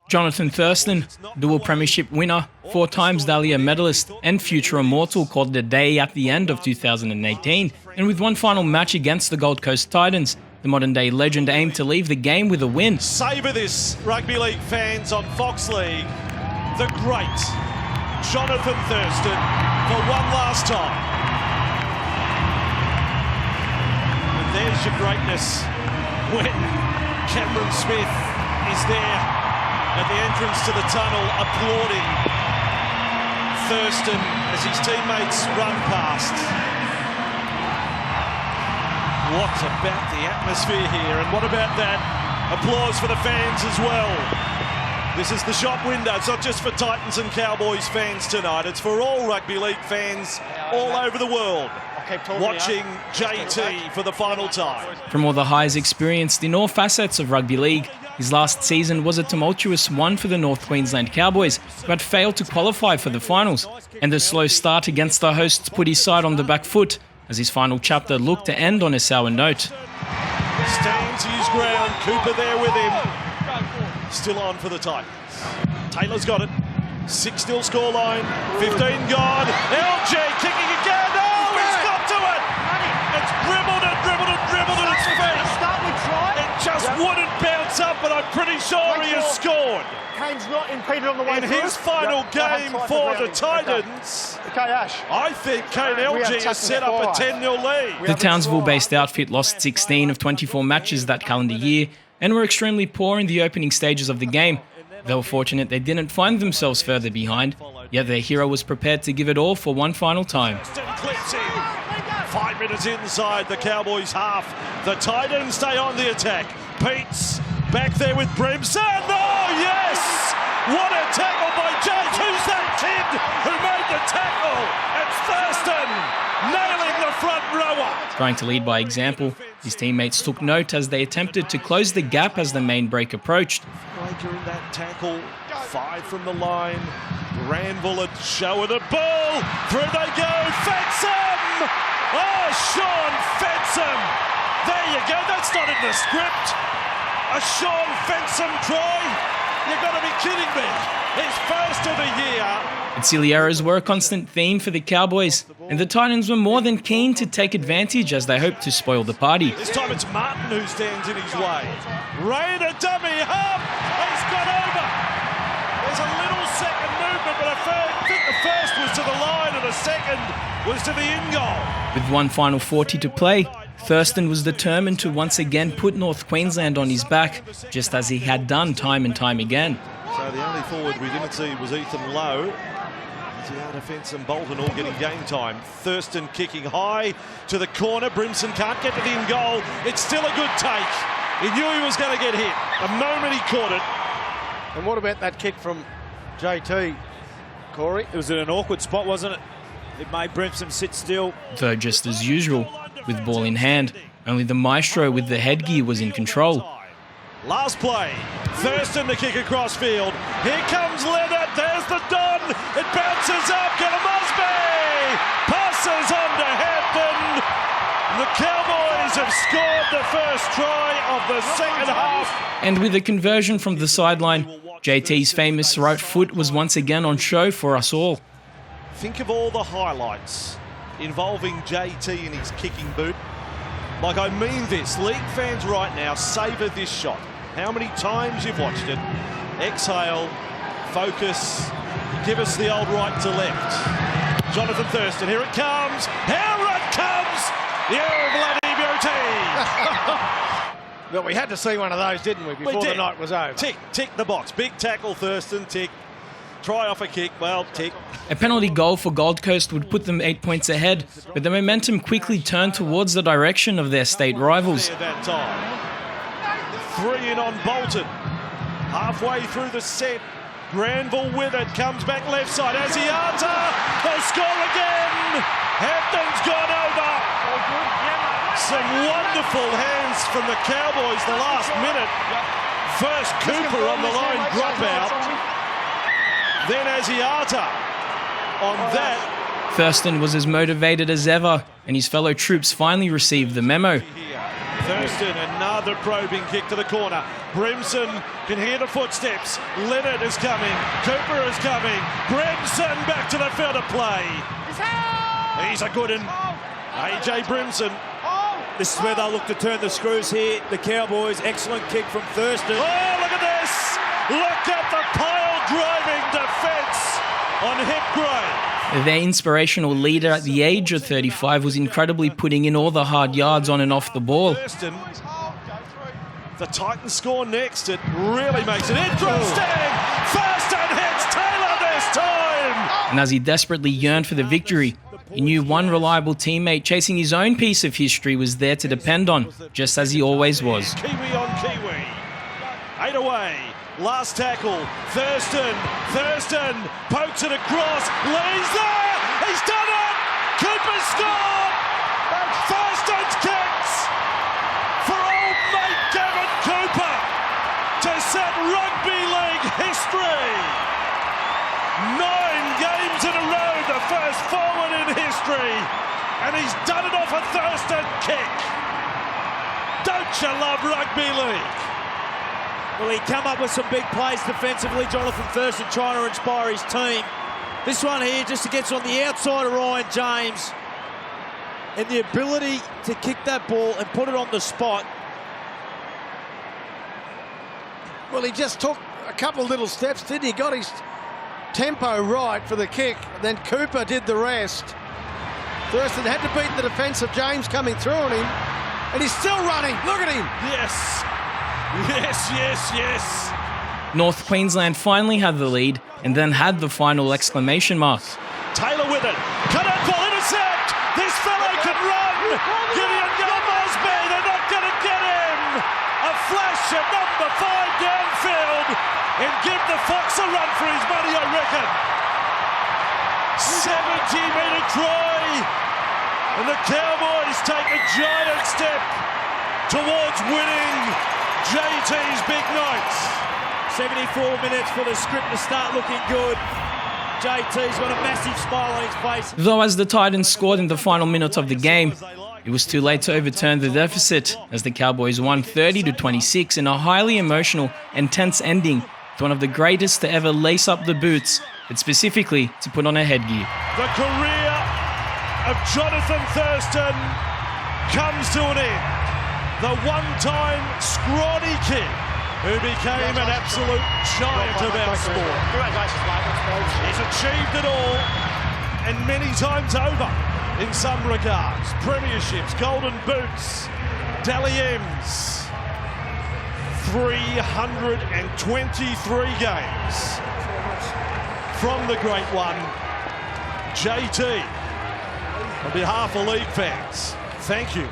Jonathan Thurston, dual Premiership winner, 4 times Dahlia medalist and future immortal, called it a day at the end of 2018, and with one final match against the Gold Coast Titans, the modern-day legend aimed to leave the game with a win. Savour this, Rugby League fans on Fox League. The great Jonathan Thurston for one last time. And there's your greatness when Cameron Smith is there at the entrance to the tunnel applauding Thurston as his teammates run past. What about the atmosphere here, and what about that applause for the fans as well? This is the shop window. It's not just for Titans and Cowboys fans tonight, it's for all Rugby League fans all over the world watching JT for the final time. From all the highs experienced in all facets of Rugby League, his last season was a tumultuous one for the North Queensland Cowboys, who had failed to qualify for the finals, and the slow start against the hosts put his side on the back foot, as his final chapter looked to end on a sour note. Stands his ground, Cooper there with him. Still on for the Titans. Taylor's got it. 6-0 scoreline, 15 gone. LG kicking again. Oh, he's got to it. It's dribbled and dribbled and dribbled and it's finished. It just wouldn't bounce up, but I'm pretty sure he has scored. Kane's not impeded on the way in his final game for the Titans. Okay, Ash. I think Kane LG has set up a 10-0 lead. The Townsville-based outfit lost 16 of 24 matches that calendar year and were extremely poor in the opening stages of the game. They were fortunate they didn't find themselves further behind, yet their hero was prepared to give it all for one final time. 5 minutes inside the Cowboys half. The Titans stay on the attack. Pete's back there with Brimson. Oh, yes! What a tackle by James. Who's that kid who made the tackle? It's Thurston nailing the front rower. Trying to lead by example, his teammates took note as they attempted to close the gap as the main break approached. Breaker in that tackle. 5 from the line. Granville had shown a ball. Through they go. Fensom! Oh, Sean Fensom! There you go. That's not in the script. A Sean Fensom try? You've got to be kidding me. His first of the year. And silly errors were a constant theme for the Cowboys, and the Titans were more than keen to take advantage as they hoped to spoil the party. This time it's Martin who stands in his way. Rain a dummy half. He's got over. There's a little second movement, but I think the first was to the line and the second was to the in goal. With one final 40 to play, Thurston was determined to once again put North Queensland on his back, just as he had done time and time again. So the only forward we didn't see was Ethan Lowe. Out defence and Bolton all getting game time. Thurston kicking high to the corner. Brimson can't get to the in goal. It's still a good take. He knew he was going to get hit. The moment he caught it. And what about that kick from JT, Corey? It was in an awkward spot, wasn't it? It made Brimson sit still. Though just as usual, with ball in hand, only the maestro with the headgear was in control. Last play, Thurston to kick across field. Here comes Leonard, there's the Don. It bounces up, Mosby passes on to Hampton. The Cowboys have scored the first try of the second half. And with a conversion from the sideline, JT's famous right foot was once again on show for us all. Think of all the highlights involving JT in his kicking boot. Like, I mean this. League fans right now, savour this shot. How many times you've watched it. Exhale, focus, give us the old right to left. Jonathan Thurston, here it comes. Here it comes! You bloody beauty! Well, we had to see one of those, didn't we, before the night was over? Tick the box. Big tackle, Thurston, tick. Try off a kick, well, tick. A penalty goal for Gold Coast would put them 8 points ahead, but the momentum quickly turned towards the direction of their state rivals. At that time. 3 in on Bolton. Halfway through the set. Granville with it, comes back left side. Asiata, they'll score again. Hampton's gone over. Some wonderful hands from the Cowboys the last minute. First Cooper on the line dropout. Then Asiata on that. Thurston was as motivated as ever, and his fellow troops finally received the memo. Thurston, another probing kick to the corner. Brimson can hear the footsteps. Leonard is coming. Cooper is coming. Brimson back to the field of play. He's a good one. AJ Brimson. This is where they'll look to turn the screws here. The Cowboys, excellent kick from Thurston. Oh, look at this! Look at the pile-driving defence on Hipgrave. Their inspirational leader at the age of 35 was incredibly putting in all the hard yards on and off the ball. Thurston, the Titans score next. It really makes it interesting. Thurston hits Taylor this time. And as he desperately yearned for the victory, he knew one reliable teammate chasing his own piece of history was there to depend on, just as he always was. Kiwi on Kiwi. 8 away. Last tackle. Thurston pokes it across. Lee's there. He's done it. Cooper scored. Thurston's kicks for old mate Gavin Cooper to set Rugby League history. 9 games in a row, the first forward in history, and he's done it off a Thurston kick. Don't you love Rugby League? Well, he come up with some big plays defensively, Jonathan Thurston trying to inspire his team. This one here just gets on the outside of Ryan James, and the ability to kick that ball and put it on the spot. Well, he just took a couple of little steps, didn't he? Got his tempo right for the kick, then Cooper did the rest. Thurston had to beat the defence of James coming through on him, and he's still running. Look at him. Yes. North Queensland finally had the lead and then had the final exclamation mark. Taylor with it. Cut out ball, intercept. This fellow can run. Gideon Gilmosby, they're not going to get him. A flash at number 5 downfield and give the Fox a run for his money, I reckon. 70-metre try. And the Cowboys take a giant step towards winning JT's big night. 74 minutes for the script to start looking good. JT's got a massive smile on his face. Though as the Titans scored in the final minute of the game, it was too late to overturn the deficit as the Cowboys won 30-26 in a highly emotional and tense ending to one of the greatest to ever lace up the boots, but specifically to put on a headgear. The career of Jonathan Thurston comes to an end. The one-time scrawny kid who became an absolute giant of our sport. Congratulations, mate. He's achieved it all, and many times over in some regards. Premierships, golden boots, Dally M's, 323 games from the great one, JT. On behalf of League fans, thank you.